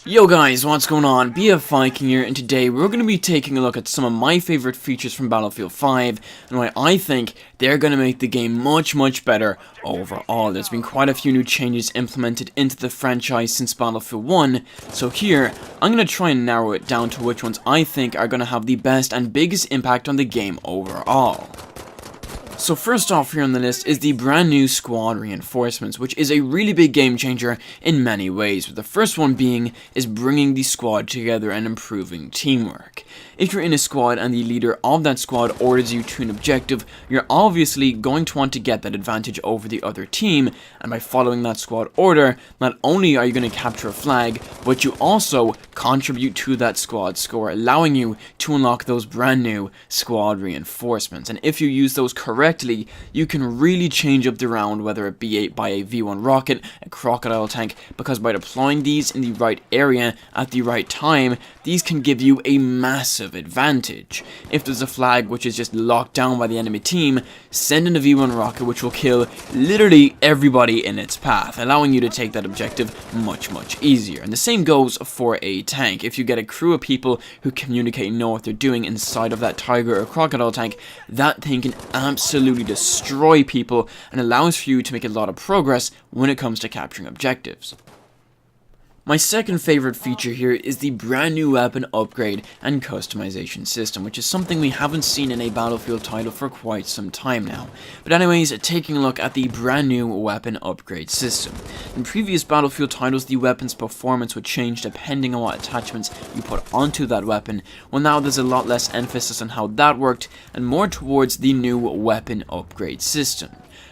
Yo guys, what's going on? BFViking here, and today we're going to be taking a look at some of my favorite features from Battlefield 5 and why I think they're going to make the game much better overall. There's been quite a few new changes implemented into the franchise since Battlefield 1, so here I'm going to try and narrow it down to which ones I think are going to have the best and biggest impact on the game overall. So first off here on the list is the brand new squad reinforcements, which is a really big game changer in many ways, with the first one being is bringing the squad together and improving teamwork. If you're in a squad and the leader of that squad orders you to an objective, you're obviously going to want to get that advantage over the other team, and by following that squad order, not only are you going to capture a flag, but you also contribute to that squad score, allowing you to unlock those brand new squad reinforcements. And if you use those correctly, you can really change up the round, whether it be by a V1 rocket, a crocodile tank, because by deploying these in the right area at the right time, these can give you a massive advantage. If there's a flag which is just locked down by the enemy team, send in a V1 rocket which will kill literally everybody in its path, allowing you to take that objective much easier. And the same goes for a tank. If you get a crew of people who communicate and know what they're doing inside of that tiger or crocodile tank, that thing can absolutely destroy people and allows for you to make a lot of progress when it comes to capturing objectives. My second favorite feature here is the brand new weapon upgrade and customization system, which is something we haven't seen in a Battlefield title for quite some time now. But anyways, taking a look at the brand new weapon upgrade system. In previous Battlefield titles, the weapon's performance would change depending on what attachments you put onto that weapon. Well, now there's a lot less emphasis on how that worked and more towards the new weapon upgrade system.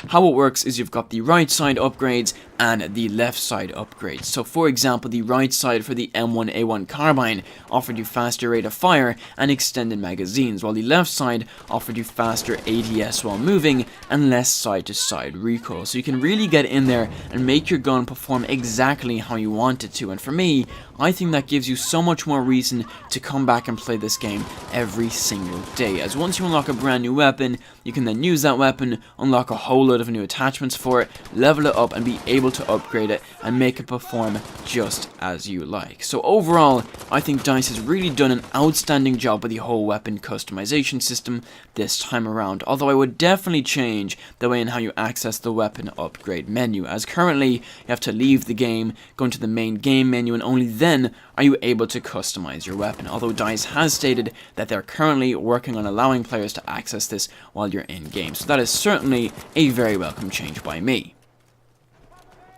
How it works is you've got the right side upgrades and the left side upgrades. So for example, the right side for the M1A1 carbine offered you faster rate of fire and extended magazines, while the left side offered you faster ADS while moving and less side to side recoil. So you can really get in there and make your gun perform exactly how you want it to. And for me, I think that gives you so much more reason to come back and play this game every single day, as once you unlock a brand new weapon, you can then use that weapon, unlock a whole load of new attachments for it, level it up and be able to upgrade it and make it perform just as you like. So overall, I think DICE has really done an outstanding job with the whole weapon customization system this time around, although I would definitely change the way in how you access the weapon upgrade menu, as currently you have to leave the game, go into the main game menu, and only then are you able to customize your weapon, although DICE has stated that they're currently working on allowing players to access this while you're in game, so that is certainly a very welcome change by me.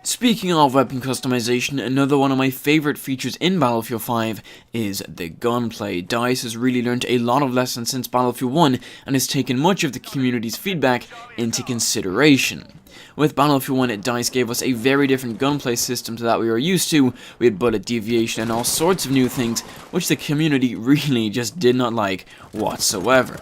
Speaking of weapon customization, another one of my favorite features in Battlefield 5 is the gunplay. DICE has really learned a lot of lessons since Battlefield 1 and has taken much of the community's feedback into consideration. With Battlefield 1, DICE gave us a very different gunplay system to that we were used to. We had bullet deviation and all sorts of new things, which the community really just did not like whatsoever.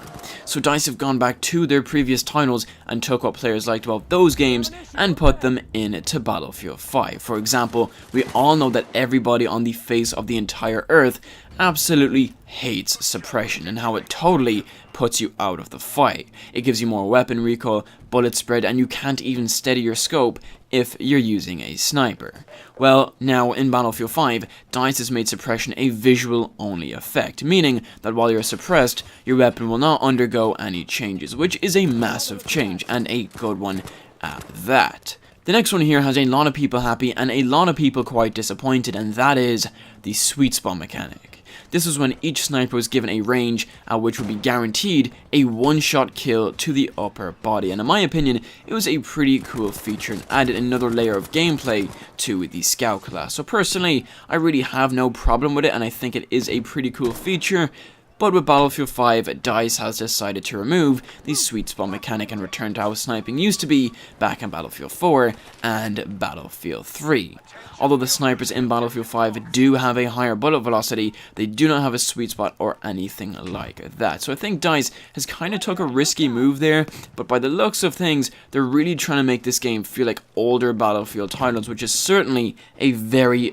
So DICE have gone back to their previous titles and took what players liked about those games and put them into Battlefield 5. For example, we all know that everybody on the face of the entire Earth absolutely hates suppression and how it totally puts you out of the fight. It gives you more weapon recoil, bullet spread, and you can't even steady your scope if you're using a sniper. Well, now in Battlefield 5, DICE has made suppression a visual only effect, meaning that while you're suppressed, your weapon will not undergo any changes, which is a massive change and a good one at that. The next one here has a lot of people happy and a lot of people quite disappointed, and that is the sweet spot mechanic. This was when each sniper was given a range at which would be guaranteed a one-shot kill to the upper body, and in my opinion, it was a pretty cool feature and added another layer of gameplay to the scout class. So personally, I really have no problem with it, and I think it is a pretty cool feature. But with Battlefield 5, DICE has decided to remove the sweet spot mechanic and return to how sniping used to be back in Battlefield 4 and Battlefield 3. Although the snipers in Battlefield 5 do have a higher bullet velocity, they do not have a sweet spot or anything like that. So I think DICE has kind of took a risky move there, but by the looks of things, they're really trying to make this game feel like older Battlefield titles, which is certainly a very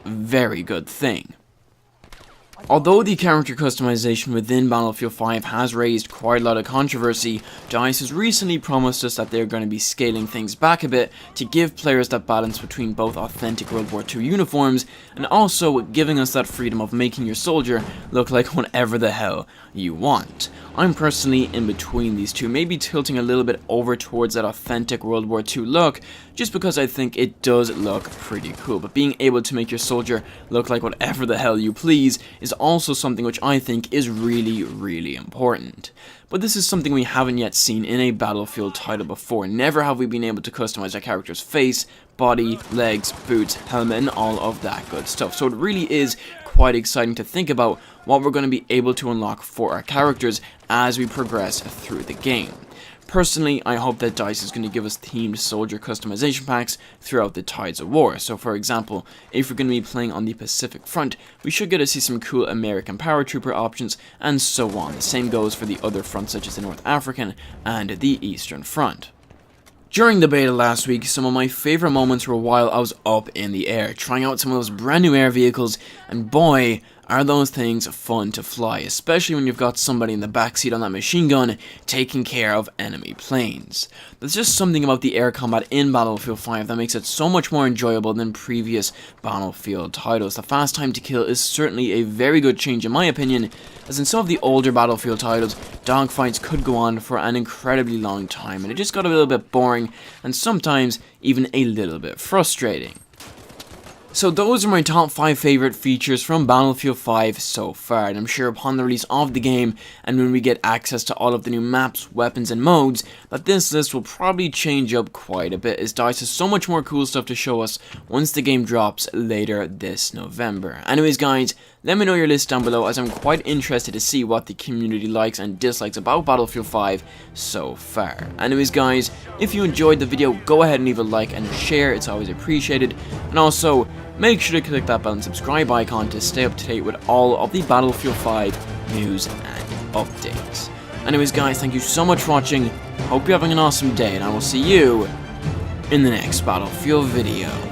good thing. Although the character customization within Battlefield 5 has raised quite a lot of controversy, DICE has recently promised us that they're going to be scaling things back a bit to give players that balance between both authentic World War II uniforms and also giving us that freedom of making your soldier look like whatever the hell you want. I'm personally in between these two, maybe tilting a little bit over towards that authentic World War II look, just because I think it does look pretty cool, but being able to make your soldier look like whatever the hell you please is also something which I think is really important. But this is something we haven't yet seen in a Battlefield title before. Never have we been able to customize our character's face, body, legs, boots, helmet, and all of that good stuff. So it really is quite exciting to think about what we're going to be able to unlock for our characters as we progress through the game. Personally, I hope that DICE is going to give us themed soldier customization packs throughout the Tides of War. So for example, if we're going to be playing on the Pacific Front, we should get to see some cool American paratrooper options and so on. The same goes for the other fronts such as the North African and the Eastern Front. During the beta last week, some of my favourite moments were while I was up in the air, trying out some of those brand new air vehicles, and boy, are those things fun to fly, especially when you've got somebody in the backseat on that machine gun taking care of enemy planes. There's just something about the air combat in Battlefield 5 that makes it so much more enjoyable than previous Battlefield titles. The fast time to kill is certainly a very good change in my opinion, as in some of the older Battlefield titles, dogfights could go on for an incredibly long time, and it just got a little bit boring, and sometimes even a little bit frustrating. So those are my top 5 favourite features from Battlefield 5 so far, and I'm sure upon the release of the game, and when we get access to all of the new maps, weapons, and modes, that this list will probably change up quite a bit, as DICE has so much more cool stuff to show us once the game drops later this November. Anyways guys, let me know your list down below, as I'm quite interested to see what the community likes and dislikes about Battlefield 5 so far. Anyways guys, if you enjoyed the video, go ahead and leave a like and a share, it's always appreciated, and also make sure to click that bell and subscribe icon to stay up to date with all of the Battlefield 5 news and updates. Anyways guys, thank you so much for watching, hope you're having an awesome day, and I will see you in the next Battlefield video.